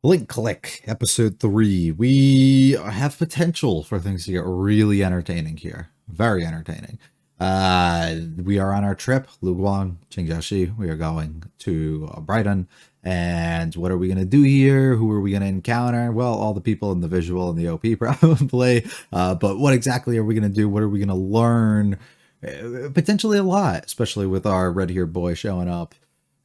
Link Click, episode 3. We have potential for things to get really entertaining here. Very entertaining. We are on our trip, Luguang, Qingjiaxi. We are going to Bridon. And what are we going to do here? Who are we going to encounter? Well, all the people in the visual and the OP probably. But what exactly are we going to do? What are we going to learn? Potentially a lot, especially with our red-haired boy showing up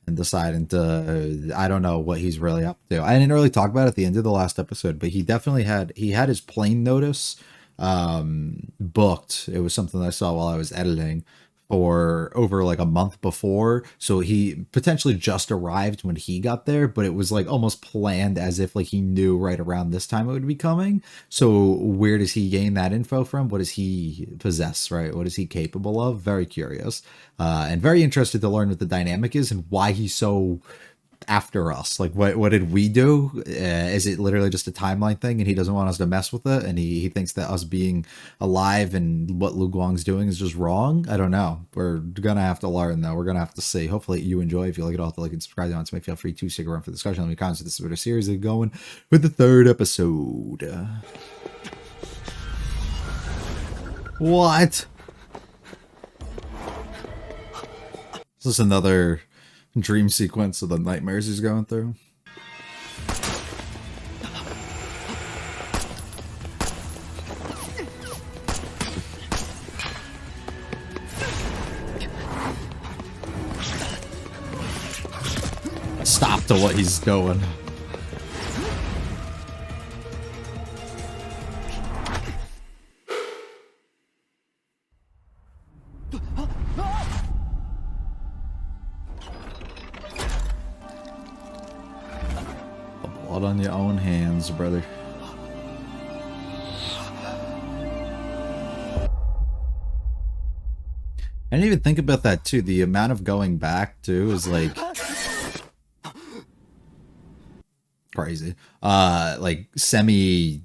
and deciding to I don't know what he's really up to. I didn't really talk about it at the end of the last episode, but he definitely had his plane notice booked. It was something that I saw while I was editing for over like a month before, so he potentially just arrived when he got there, but it was like almost planned as if like he knew right around this time it would be coming. So where does he gain that info from? What does he possess, right? What is he capable of? Very curious, and very interested to learn what the dynamic is and why he's so after us. Like what did we do? Is it literally just a timeline thing and he doesn't want us to mess with it, and he thinks that us being alive and what Lu Guang's doing is just wrong? I don't know. We're gonna have to learn though. We're gonna have to see. Hopefully you enjoy. If you like it, all to like and subscribe on to me. Feel free to stick around for the discussion. Let me comments. This is where the series is going with the third episode. What? Is this another dream sequence of the nightmares he's going through? Stop to what he's doing. Blood on your own hands, brother. I didn't even think about that too. The amount of going back too is like crazy. Like semi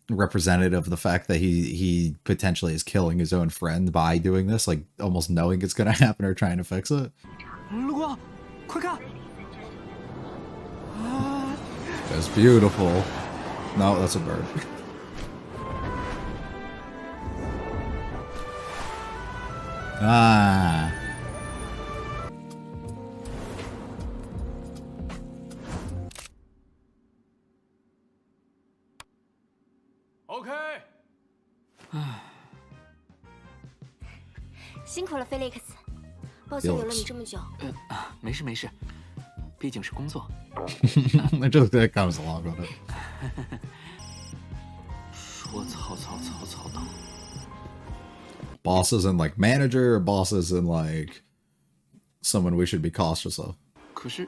representative of the fact that he potentially is killing his own friend by doing this, like almost knowing it's gonna happen or trying to fix it. That's beautiful. No, that's a bird. Ah. OK。辛苦了，菲利克斯。抱歉留了你这么久。没事没事，毕竟是工作。It just comes along with it. 说曹操。Boss isn't like manager, or boss isn't like someone we should be cautious of. 可是，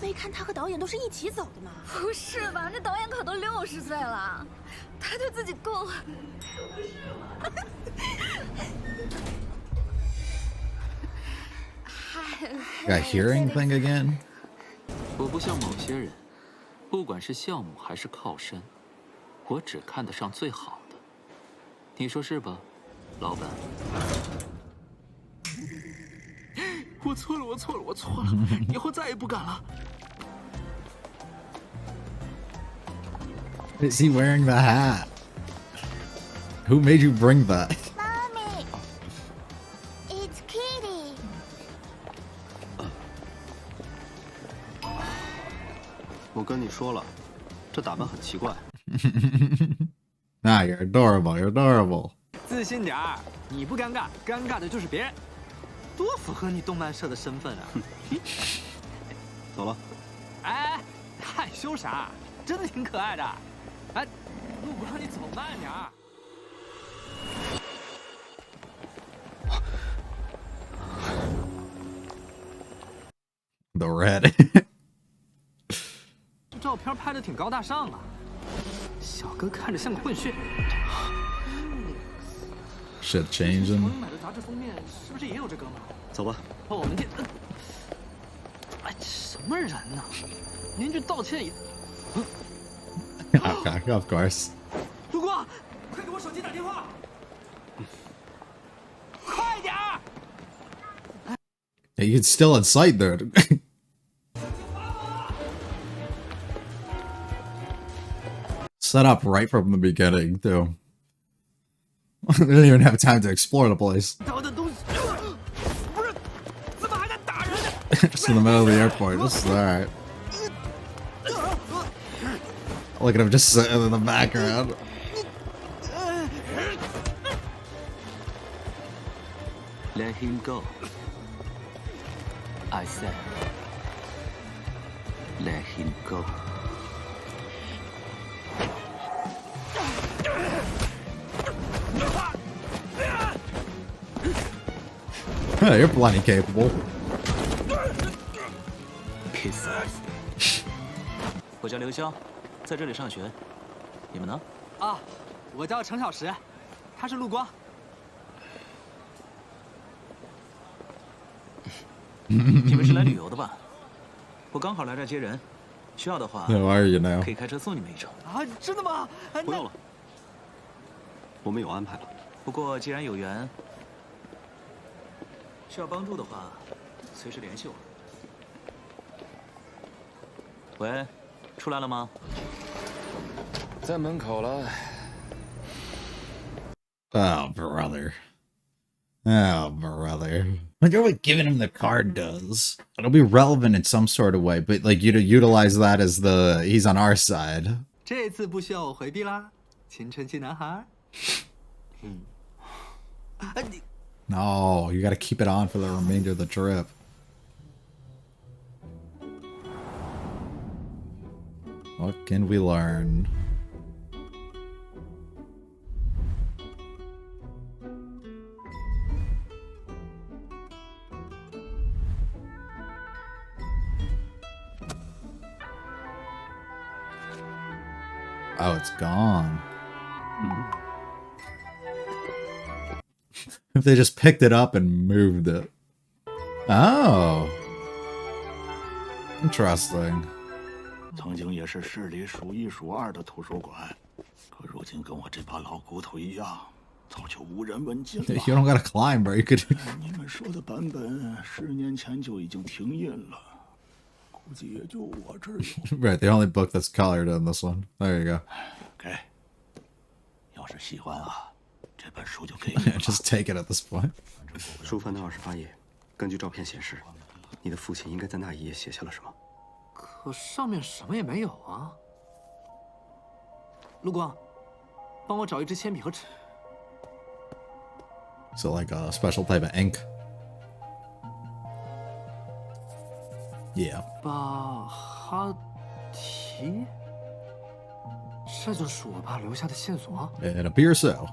没看他和导演都是一起走的吗？不是吧，这导演可都60岁了，他对自己够。Got hearing thing again? 我不像某些人，不管是项目还是靠山，我只看得上最好的。你说是吧，老板？我错了，以后再也不敢了。Is he wearing the hat? Who made you bring that? Mommy, it's Kitty. 我跟你说了，这打扮很奇怪。Nah, you're adorable. You're adorable. 自信点儿，你不尴尬，尴尬的就是别人，多符合你动漫社的身份啊！走了。哎，害羞啥？真的挺可爱的。哎，路光，你走慢点儿。The red. 这照片拍的挺高大上啊，小哥看着像个混血。Shit changing. 我买的杂志封面是不是也有这哥们儿？走吧。我们店，哎，什么人呢？连句道歉也。Okay, of course. 路光，快给我手机打电话！快点儿！ He's still in sight there. Set up right from the beginning, too. They didn't even have time to explore the place. Just in the middle of the airport. This is alright. Look at him just sitting in the background. Let him go. I said, let him go. You're plenty capable. Kiss us. 我叫刘潇，在这里上学。你们呢？啊，我叫程小石，他是陆光。你们是来旅游的吧？我刚好来这儿接人，需要的话 Who are you now? 可以开车送你们一程。啊，真的吗？不用了，我们有安排了。不过既然有缘，需要帮助的话，随时联系我。喂，出来了吗？在门口了。Oh, brother. Oh, brother. I wonder what giving him the card does. It'll be relevant in some sort of way, but like you to utilize that as the he's on our side. 这次不需要我回避啦，青春期男孩。No, you gotta keep it on for the remainder of the trip. What can we learn? Oh, it's gone. If they just picked it up and moved it. Oh. Interesting. 曾经也是市里数一数二的图书馆，可如今跟我这把老骨头一样，早就无人问津了。You don't gotta climb, bro. You could. 你们说的版本10年前就已经停印了，估计也就我这儿有。Right, the only book that's colored in this one. There you go. 给，要是喜欢啊，这本书就给你 Just take it at this point. 书翻到28页，根据照片显示，你的父亲应该在那一页写下了什么？可上面什么也没有啊。陆光，帮我找一支铅笔和纸。So like a special type of ink. Yeah. 巴哈提，这就是我爸留下的线索。It appears so.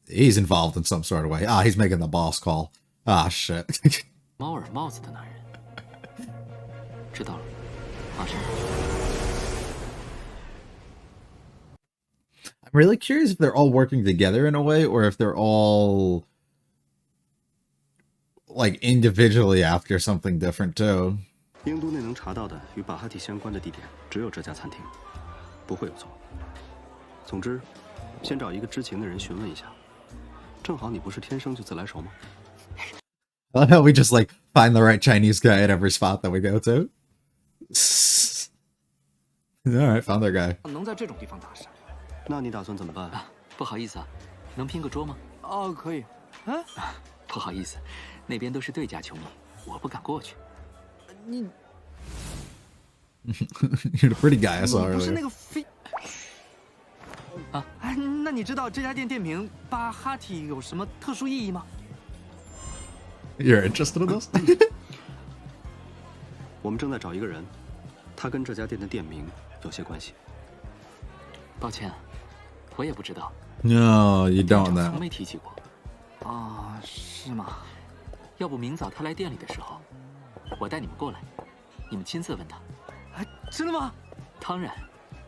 He's involved in some sort of way. Ah, he's making the boss call. Ah, shit. 猫耳帽子的男人。知道了，马上。I'm really curious if they're all working together in a way, or if they're all like individually after something different too. 英都内能查到的与巴哈提相关的地点只有这家餐厅，不会有错。总之，先找一个知情的人询问一下。正好你不是天生就自来熟吗？ I love how we just like find the right Chinese guy at every spot that we go to. All right, found their guy. 能在这种地方打闪？那你打算怎么办？不好意思啊，能拼个桌吗？哦，可以。啊？不好意思，那边都是对家球迷，我不敢过去。你 You're the pretty guy I saw 不是 earlier. 那个飞啊？哎，那你知道这家店店名巴哈提有什么特殊意义吗？ You're interested in this? 我们正在找一个人，他跟这家店的店名有些关系。抱歉，我也不知道。 No, you don't 从 know. 没提起过。啊，是吗？要不明早他来店里的时候，我带你们过来，你们亲自问他。哎，真的吗？当然，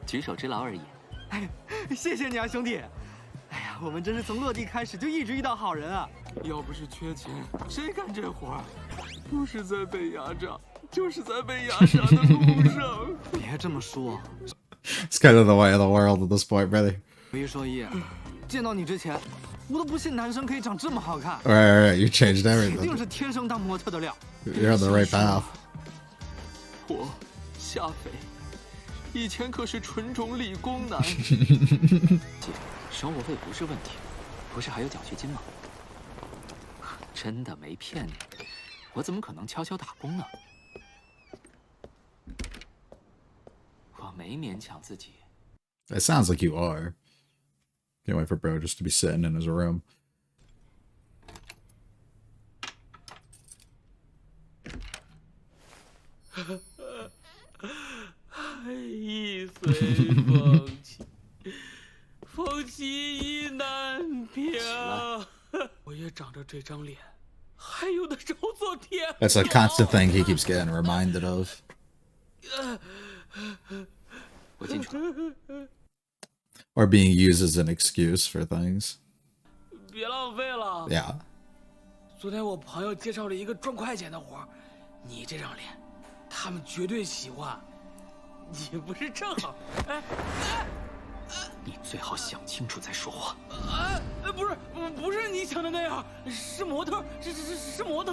举手之劳而已。哎，谢谢你啊，兄弟。哎呀，我们真是从落地开始就一直遇到好人啊！要不是缺钱，谁干这活儿？不是在被压榨，就是在被压榨的路上。别这么说， It's kind of the way of the world at this point, really. 我一说一，见到你之前，我都不信男生可以长这么好看。Right, you changed 一定 everything. 是天生当模特的料。 You're on the right path. 我夏斐，以前可是纯种理工男。姐，生活费不是问题，不是还有奖学金吗？真的没骗你，我怎么可能悄悄打工呢？我没勉强自己。 It sounds like you are. Can't wait for bro just to be sitting in his room. 易随风起，风起意难平。我也长着这张脸，还有的时候做天。 That's a constant thing he keeps getting reminded of. 我进去了。 Or being used as an excuse for things. 别浪费了。 Yeah. 昨天我朋友介绍了一个赚快钱的活儿，你这张脸，他们绝对喜欢。你不是正好？哎，你最好想清楚再说话。不是你想的那样，是模特，是模特。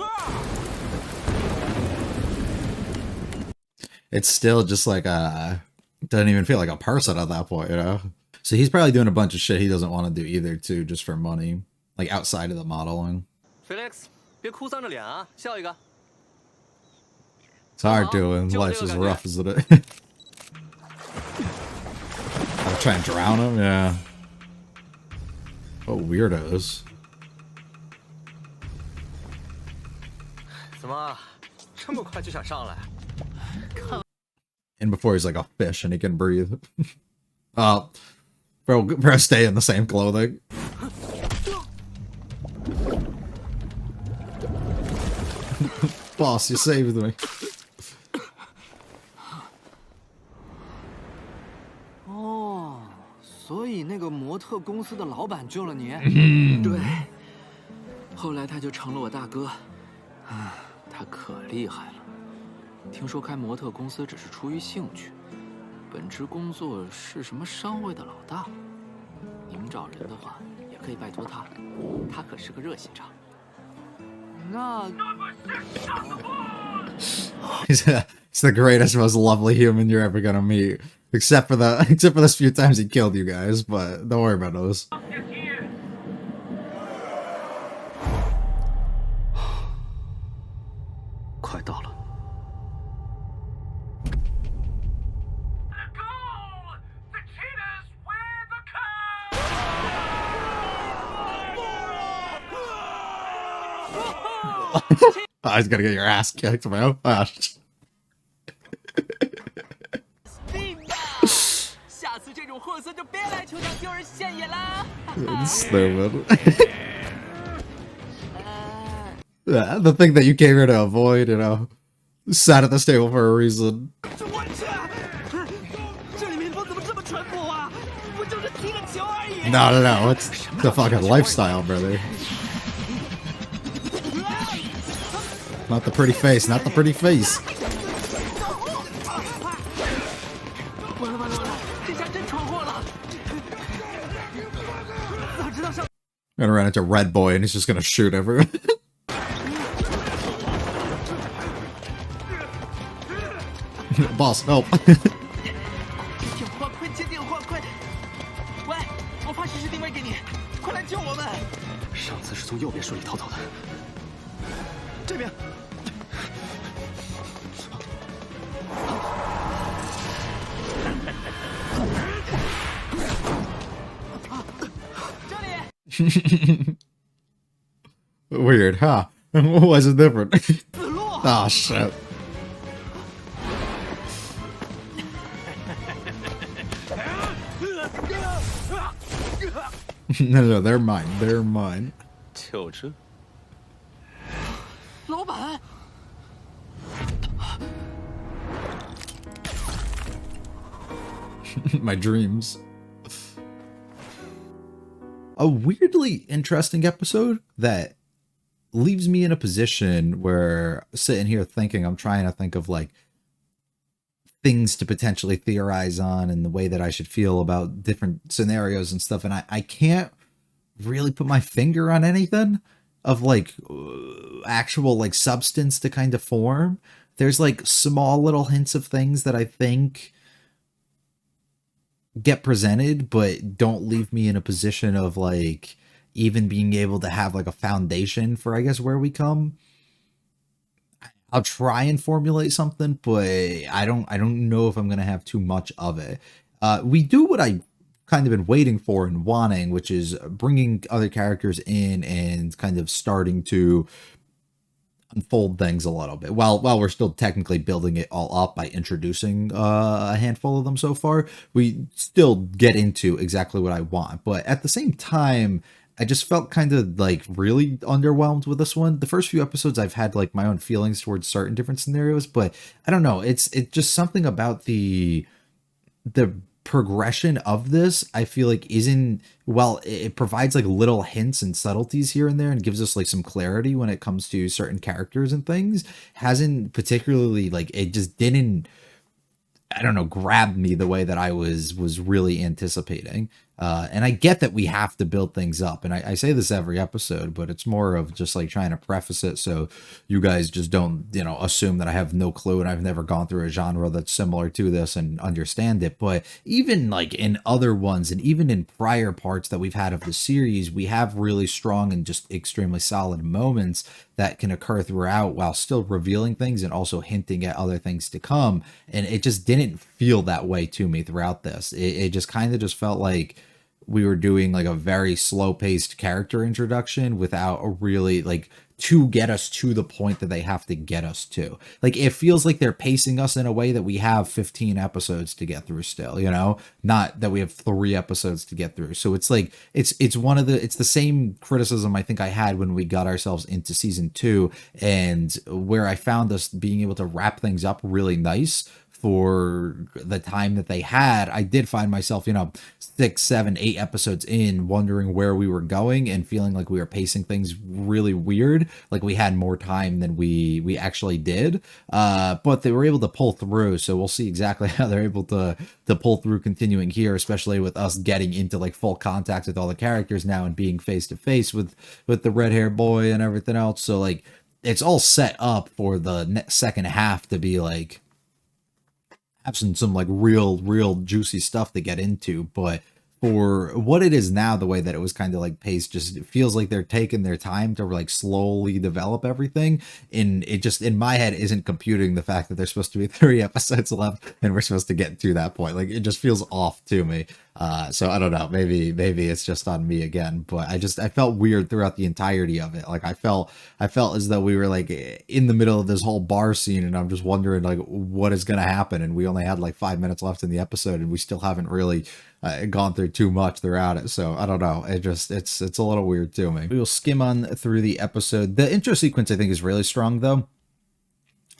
It's still just like doesn't even feel like a person at that point, you know? So he's probably doing a bunch of shit he doesn't want to do either, too, just for money. Like outside of the modeling. Felix，别哭丧着脸啊，笑一个。 It's hard doing. Life's as rough as it is. I'll try and drown him, yeah. Oh, weirdos. 怎么这么快就想上来？ And before he's like a fish and he can breathe. Bro, stay in the same clothing. Boss, you saved me. 哦，所以那个模特公司的老板救了你？对，后来他就成了我大哥。啊，他可厉害了。听说开模特公司只是出于兴趣，本职工作是什么商会的老大。你们找人的话，也可以拜托他，他可是个热心肠。那 He's the greatest, most lovely human you're ever gonna meet. Except for those few times he killed you guys, but don't worry about those. 快到了。 Oh, he's gonna get your ass kicked, bro. Oh, 下次这种货色就别来球场丢人现眼啦。 stupid. Yeah, the thing that you came here to avoid, you know, sat at this table for a reason. 我去，这里面风怎么这么淳朴啊？不就是踢个球而已。 No, it's the fucking lifestyle, brother. Not the pretty face, not the pretty face. 完了，这下真闯祸了。早知道上。 Gonna run into Red Boy and he's just gonna shoot everyone. Boss, help. 电话快接电话快！喂，我发实时定位给你，快来救我们！上次是从右边顺利逃走的，这边。这里。 Weird, huh? What's it different? Oh shit. No, they're mine. They're mine. 就这。老板。 My dreams. A weirdly interesting episode that leaves me in a position where sitting here thinking, I'm trying to think of like things to potentially theorize on and the way that I should feel about different scenarios and stuff. And I can't really put my finger on anything of like actual like substance to kind of form. There's like small little hints of things that I think get presented, but don't leave me in a position of like even being able to have like a foundation for, I guess, where we come. I'll try and formulate something, but I don't know if I'm gonna have too much of it. We do what I kind of been waiting for and wanting, which is bringing other characters in and kind of starting to unfold things a little bit while we're still technically building it all up by introducing a handful of them so far. We still get into exactly what I want, but at the same time I just felt kind of like really underwhelmed with this one. The first few episodes I've had like my own feelings towards certain different scenarios, but I don't know, it's just something about the progression of this I feel like isn't, well, it provides like little hints and subtleties here and there and gives us like some clarity when it comes to certain characters and things, hasn't particularly like, it just didn't, I don't know, grab me the way that I was really anticipating. And I get that we have to build things up, and I say this every episode, but it's more of just like trying to preface it so you guys just don't, assume that I have no clue and I've never gone through a genre that's similar to this and understand it. But even like in other ones and even in prior parts that we've had of the series, we have really strong and just extremely solid moments that can occur throughout while still revealing things and also hinting at other things to come. And it just didn't feel that way to me throughout this. It just kind of just felt like we were doing like a very slow paced character introduction without a really like to get us to the point that they have to get us to. Like, it feels like they're pacing us in a way that we have 15 episodes to get through still, not that we have 3 episodes to get through. So it's like, it's the same criticism I think I had when we got ourselves into season 2, and where I found us being able to wrap things up really nice for the time that they had. I did find myself, 6, 7, 8 episodes in, wondering where we were going and feeling like we were pacing things really weird, like we had more time than we actually did. But they were able to pull through, so we'll see exactly how they're able to pull through continuing here, especially with us getting into like full contact with all the characters now and being face to face with the red hair boy and everything else. So like, it's all set up for the second half to be like have some like real juicy stuff to get into. But for what it is now, the way that it was kind of like paced, just it feels like they're taking their time to like slowly develop everything, and it just in my head isn't computing the fact that there's supposed to be 3 episodes left and we're supposed to get to that point. Like, it just feels off to me. So I don't know, maybe it's just on me again, but I felt weird throughout the entirety of it. Like, I felt as though we were like in the middle of this whole bar scene, and I'm just wondering like what is going to happen, and we only had like 5 minutes left in the episode and we still haven't really gone through too much throughout it. So I don't know, it's a little weird to me. We will skim on through the episode. The intro sequence I think is really strong though.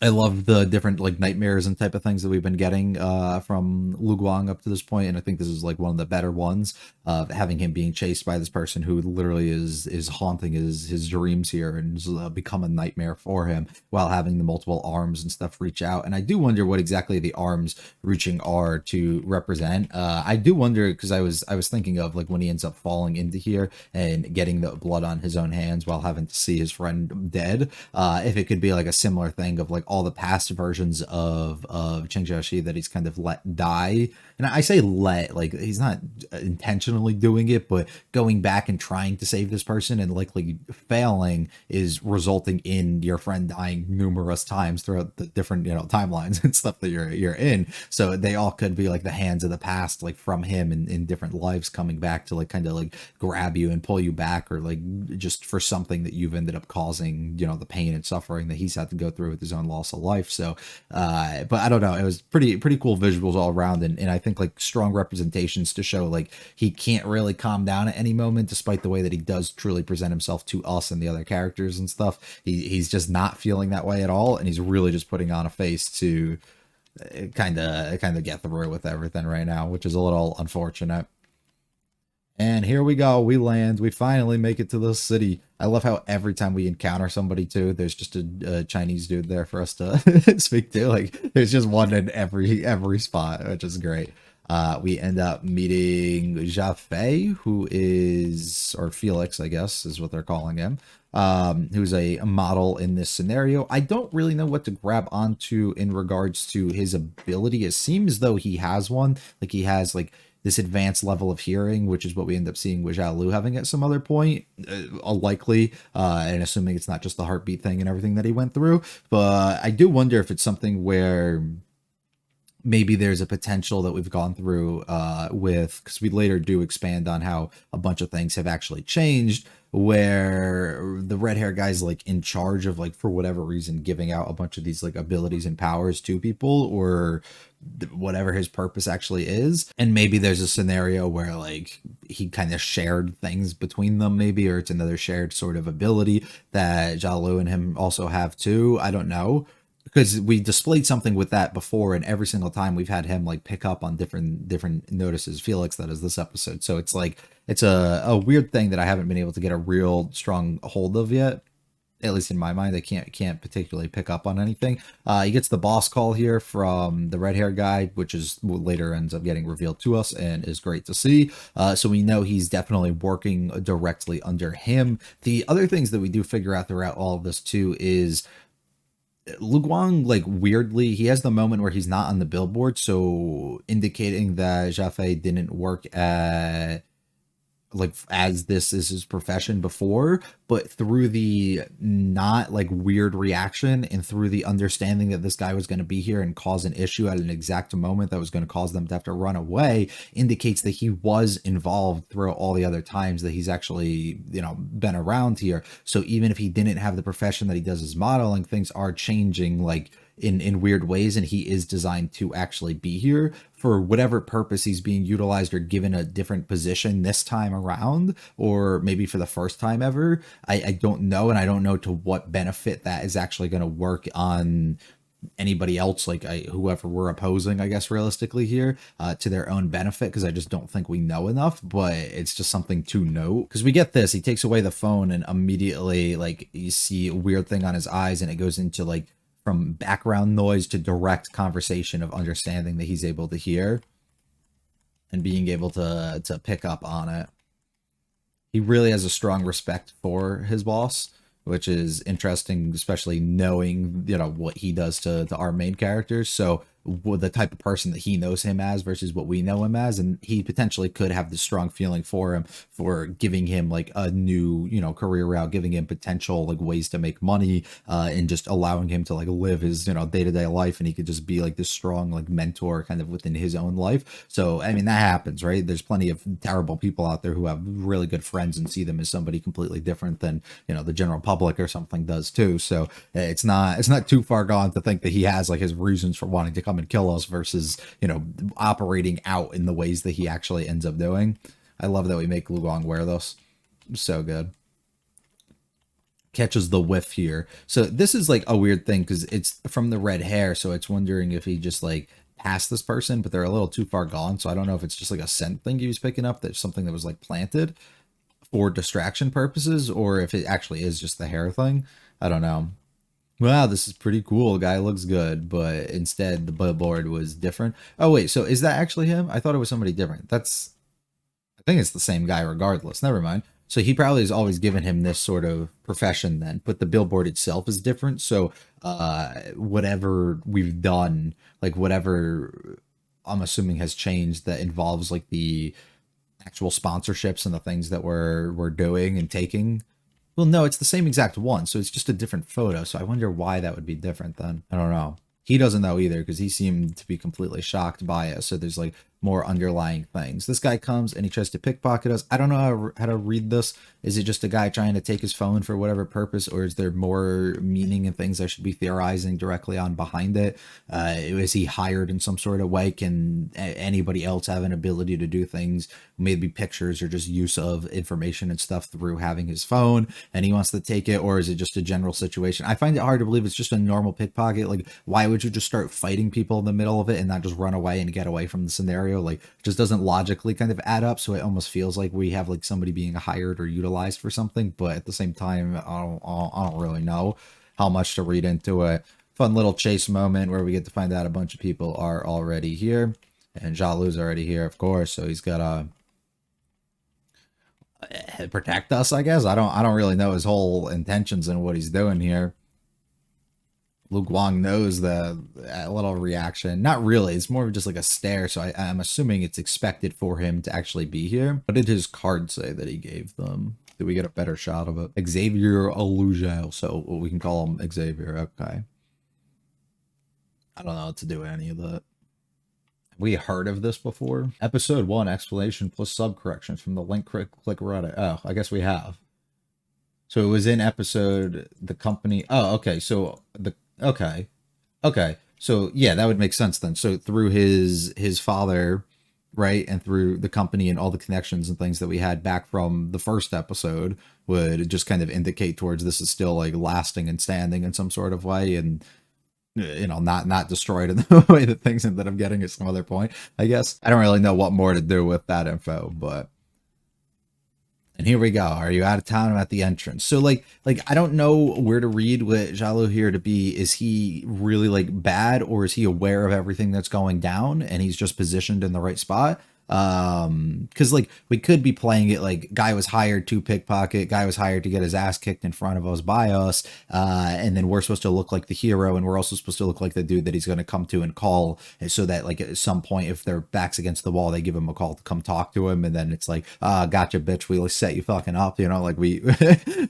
I love the different like nightmares and type of things that we've been getting from Lu Guang up to this point, and I think this is like one of the better ones of having him being chased by this person who literally is haunting his dreams here and has become a nightmare for him, while having the multiple arms and stuff reach out. And I do wonder what exactly the arms reaching are to represent. I do wonder, because I was thinking of like when he ends up falling into here and getting the blood on his own hands while having to see his friend dead, if it could be like a similar thing of like all the past versions of Cheng Xiaoxi that he's kind of let die. And I say let, like he's not intentionally doing it, but going back and trying to save this person and likely failing is resulting in your friend dying numerous times throughout the different timelines and stuff that you're in. So they all could be like the hands of the past, like from him in different lives, coming back to like kind of like grab you and pull you back, or like just for something that you've ended up causing, the pain and suffering that he's had to go through with his own loss of life. So but I don't know, it was pretty cool visuals all around, and I think like strong representations to show like he can't really calm down at any moment, despite the way that he does truly present himself to us and the other characters and stuff. He's just not feeling that way at all, and he's really just putting on a face to kind of get through with everything right now, which is a little unfortunate. And here we go, we land, we finally make it to the city. I love how every time we encounter somebody too, there's just a Chinese dude there for us to speak to. Like, there's just one in every spot, which is great. we end up meeting Jaffe, who is, or Felix, I guess, is what they're calling him, who's a model in this scenario. I don't really know what to grab onto in regards to his ability. It seems though he has one, like he has like this advanced level of hearing, which is what we end up seeing with Zhao Lu having at some other point, likely, and assuming it's not just the heartbeat thing and everything that he went through. But I do wonder if it's something where maybe there's a potential that we've gone through with, because we later do expand on how a bunch of things have actually changed, where the red hair guy's like in charge of, like, for whatever reason, giving out a bunch of these like abilities and powers to people, or whatever his purpose actually is. And maybe there's a scenario where like he kind of shared things between them, maybe, or it's another shared sort of ability that Jalu and him also have too. I don't know, because we displayed something with that before, and every single time we've had him like pick up on different notices. Felix, that is this episode. So it's like it's a weird thing that I haven't been able to get a real strong hold of yet. At least in my mind, I can't particularly pick up on anything. He gets the boss call here from the red hair guy, which is what later ends up getting revealed to us and is great to see. So we know he's definitely working directly under him. The other things that we do figure out throughout all of this too is Lu Guang, like, weirdly, he has the moment where he's not on the billboard, so indicating that Jaffe didn't work at, like, as this is his profession before, but through the not like weird reaction and through the understanding that this guy was going to be here and cause an issue at an exact moment that was going to cause them to have to run away, indicates that he was involved throughout all the other times that he's actually, you know, been around here. So even if he didn't have the profession that he does as modeling, things are changing like in weird ways, and he is designed to actually be here for whatever purpose he's being utilized or given a different position this time around, or maybe for the first time ever. I don't know, and I don't know to what benefit that is actually going to work on anybody else, like whoever we're opposing, I guess, realistically here, to their own benefit, because I just don't think we know enough. But it's just something to note, because we get this, he takes away the phone and immediately, like, you see a weird thing on his eyes, and it goes into like from background noise to direct conversation of understanding that he's able to hear and being able to pick up on it. He really has a strong respect for his boss, which is interesting, especially knowing, you know, what he does to our main characters. So the type of person that he knows him as versus what we know him as, and he potentially could have this strong feeling for him, for giving him like a new, you know, career route, giving him potential like ways to make money, and just allowing him to like live his, you know, day-to-day life, and he could just be like this strong like mentor kind of within his own life. So I mean, that happens, right? There's plenty of terrible people out there who have really good friends and see them as somebody completely different than, you know, the general public or something does too. So it's not too far gone to think that he has like his reasons for wanting to come and kill us versus, you know, operating out in the ways that he actually ends up doing. I love that we make Lu Guang wear this. So good. Catches the whiff here. So this is like a weird thing because it's from the red hair, so it's wondering if he just like passed this person, but they're a little too far gone. So I don't know if it's just like a scent thing he was picking up, that's something that was like planted for distraction purposes, or if it actually is just the hair thing. I don't know. Wow, this is pretty cool. Guy looks good, but instead the billboard was different. Oh wait, so is that actually him? I thought it was somebody different. I think it's the same guy regardless. Never mind. So he probably has always given him this sort of profession then, but the billboard itself is different. So whatever we've done, like whatever I'm assuming has changed that involves like the actual sponsorships and the things that we're doing and taking. Well, no, it's the same exact one, so it's just a different photo. So I wonder why that would be different then. I don't know. He doesn't know either because he seemed to be completely shocked by it. So there's like more underlying things. This guy comes and he tries to pickpocket us. I don't know how to read this. Is it just a guy trying to take his phone for whatever purpose, or is there more meaning and things I should be theorizing directly on behind it? Is he hired in some sort of way? Can anybody else have an ability to do things, maybe pictures or just use of information and stuff through having his phone, and he wants to take it? Or is it just a general situation? I find it hard to believe it's just a normal pickpocket. Like, why would you just start fighting people in the middle of it and not just run away and get away from the scenario? Like, it just doesn't logically kind of add up. So it almost feels like we have like somebody being hired or utilized for something, but at the same time, I don't really know how much to read into it. Fun little chase moment where we get to find out a bunch of people are already here. And Jalu's already here, of course, so he's gotta protect us, I guess. I don't really know his whole intentions and what he's doing here. Lu Guang knows the little reaction. Not really. It's more of just like a stare. So I'm assuming it's expected for him to actually be here. What did his card say that he gave them? Did we get a better shot of it? Xavier Alugel. So we can call him Xavier. Okay. I don't know what to do with any of that. We heard of this before. Episode 1 explanation plus sub corrections from the link click Reddit. Oh, I guess we have. So it was in episode the company. Oh, okay. So the okay. So yeah, that would make sense then. So through his father, right, and through the company and all the connections and things that we had back from the first episode would just kind of indicate towards this is still like lasting and standing in some sort of way, and you know, not destroyed in the way that things ended up getting at some other point, I guess. I don't really know what more to do with that info, but and here we go. Are you out of town? I'm at the entrance. So like I don't know where to read with Jalu here to be. Is he really like bad, or is he aware of everything that's going down and he's just positioned in the right spot? Because like we could be playing it like guy was hired to pickpocket, guy was hired to get his ass kicked in front of us by us, and then we're supposed to look like the hero, and we're also supposed to look like the dude that he's going to come to and call, so that like at some point if their backs against the wall they give him a call to come talk to him, and then it's like gotcha bitch, we set you fucking up, you know, like we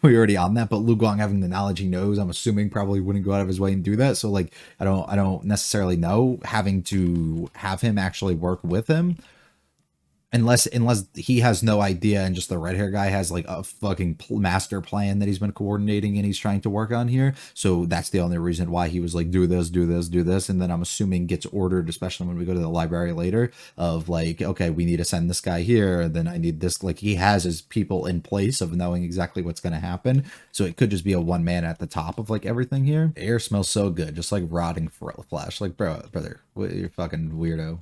we already on that. But Lu Guang having the knowledge he knows, I'm assuming probably wouldn't go out of his way and do that. So like I don't necessarily know, having to have him actually work with him, unless he has no idea and just the red hair guy has like a fucking master plan that he's been coordinating and he's trying to work on here. So that's the only reason why he was like, do this, do this, do this. And then I'm assuming gets ordered, especially when we go to the library later, of like, okay, we need to send this guy here. And then I need this, like he has his people in place of knowing exactly what's going to happen. So it could just be a one man at the top of like everything here. The air smells so good. Just like rotting flesh. Like, brother, you're fucking weirdo.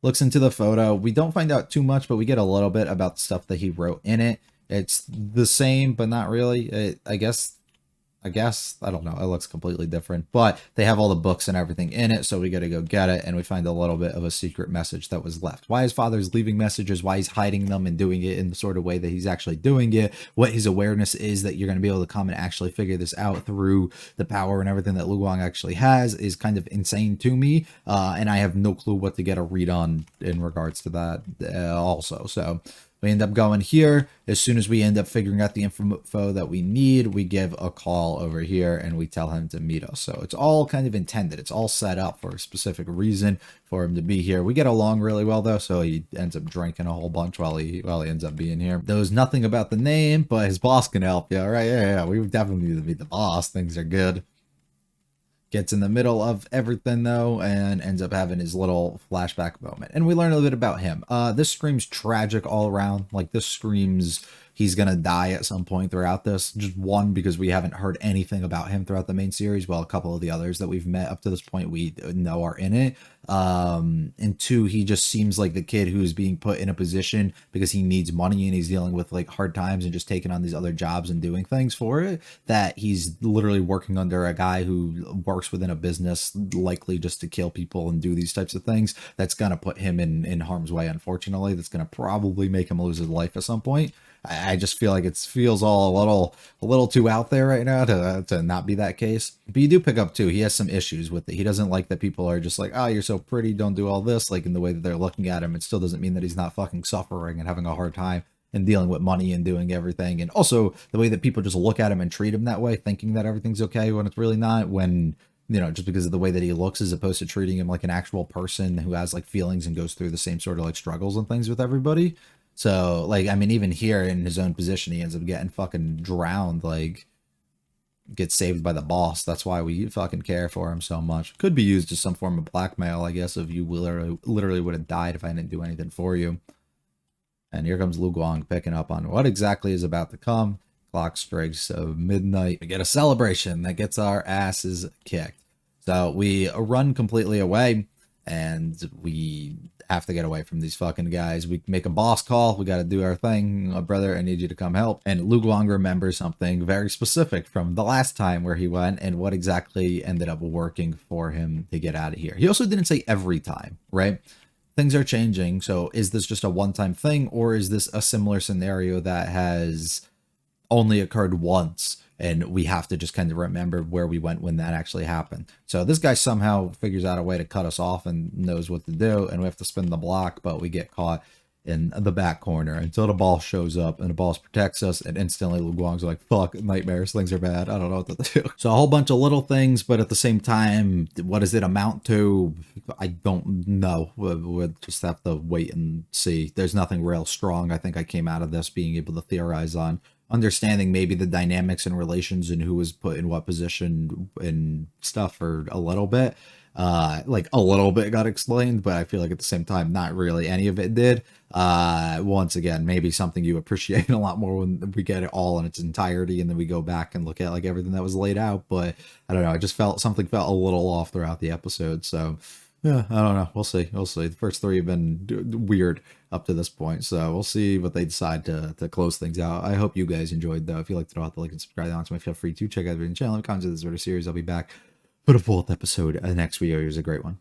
Looks into the photo. We don't find out too much, but we get a little bit about the stuff that he wrote in it. It's the same, but not really. I guess, I don't know. It looks completely different, but they have all the books and everything in it. So we got to go get it. And we find a little bit of a secret message that was left. Why his father's leaving messages, why he's hiding them and doing it in the sort of way that he's actually doing it, what his awareness is that you're going to be able to come and actually figure this out through the power and everything that Lu Guang actually has is kind of insane to me. And I have no clue what to get a read on in regards to that also. So we end up going here. As soon as we end up figuring out the info that we need, we give a call over here and we tell him to meet us. So it's all kind of intended. It's all set up for a specific reason for him to be here. We get along really well though, so he ends up drinking a whole bunch while he ends up being here. Knows nothing about the name, but his boss can help you. All right, yeah. We definitely need to meet the boss. Things are good. Gets in the middle of everything though and ends up having his little flashback moment, and we learn a little bit about him. This screams tragic all around. Like this screams he's gonna die at some point throughout this. Just one, because we haven't heard anything about him throughout the main series, while a couple of the others that we've met up to this point we know are in it. And two, he just seems like the kid who's being put in a position because he needs money and he's dealing with like hard times and just taking on these other jobs and doing things for it, that he's literally working under a guy who works within a business likely just to kill people and do these types of things. That's gonna put him in harm's way, unfortunately. That's gonna probably make him lose his life at some point. I just feel like it feels all a little too out there right now to not be that case. But you do pick up too, he has some issues with it. He doesn't like that people are just like, oh, you're so pretty, don't do all this, like in the way that they're looking at him. It still doesn't mean that he's not fucking suffering and having a hard time and dealing with money and doing everything. And also the way that people just look at him and treat him that way, thinking that everything's okay when it's really not, when, you know, just because of the way that he looks, as opposed to treating him like an actual person who has like feelings and goes through the same sort of like struggles and things with everybody. So, like, I mean, even here in his own position, he ends up getting fucking drowned, like, gets saved by the boss. That's why we fucking care for him so much. Could be used as some form of blackmail, I guess, if you literally would have died if I didn't do anything for you. And here comes Lu Guang picking up on what exactly is about to come. Clock strikes midnight. We get a celebration that gets our asses kicked. So we run completely away, and we have to get away from these fucking guys. We make a boss call. We got to do our thing. Brother, I need you to come help. And Lu Guang remembers something very specific from the last time where he went and what exactly ended up working for him to get out of here. He also didn't say every time, right? Things are changing. So is this just a one-time thing, or is this a similar scenario that has only occurred once? And we have to just kind of remember where we went when that actually happened. So this guy somehow figures out a way to cut us off and knows what to do. And we have to spin the block, but we get caught in the back corner until the boss shows up, and the boss protects us. And instantly Lu Guang's like, fuck, nightmares, things are bad. I don't know what to do. So a whole bunch of little things, but at the same time, what does it amount to? I don't know. We'll just have to wait and see. There's nothing real strong I think I came out of this being able to theorize on. Understanding maybe the dynamics and relations and who was put in what position and stuff for a little bit. Like a little bit got explained, but I feel like at the same time, not really any of it did. Once again, maybe something you appreciate a lot more when we get it all in its entirety and then we go back and look at like everything that was laid out. But I don't know, I just felt something felt a little off throughout the episode. So yeah, I don't know. We'll see. We'll see. The first three have been weird up to this point, so we'll see what they decide to close things out. I hope you guys enjoyed, though. If you liked it, hit the like and subscribe on to me. Feel free to check out the channel and comments of this sort of series. I'll be back for the 4th episode of the next video. Here's a great one.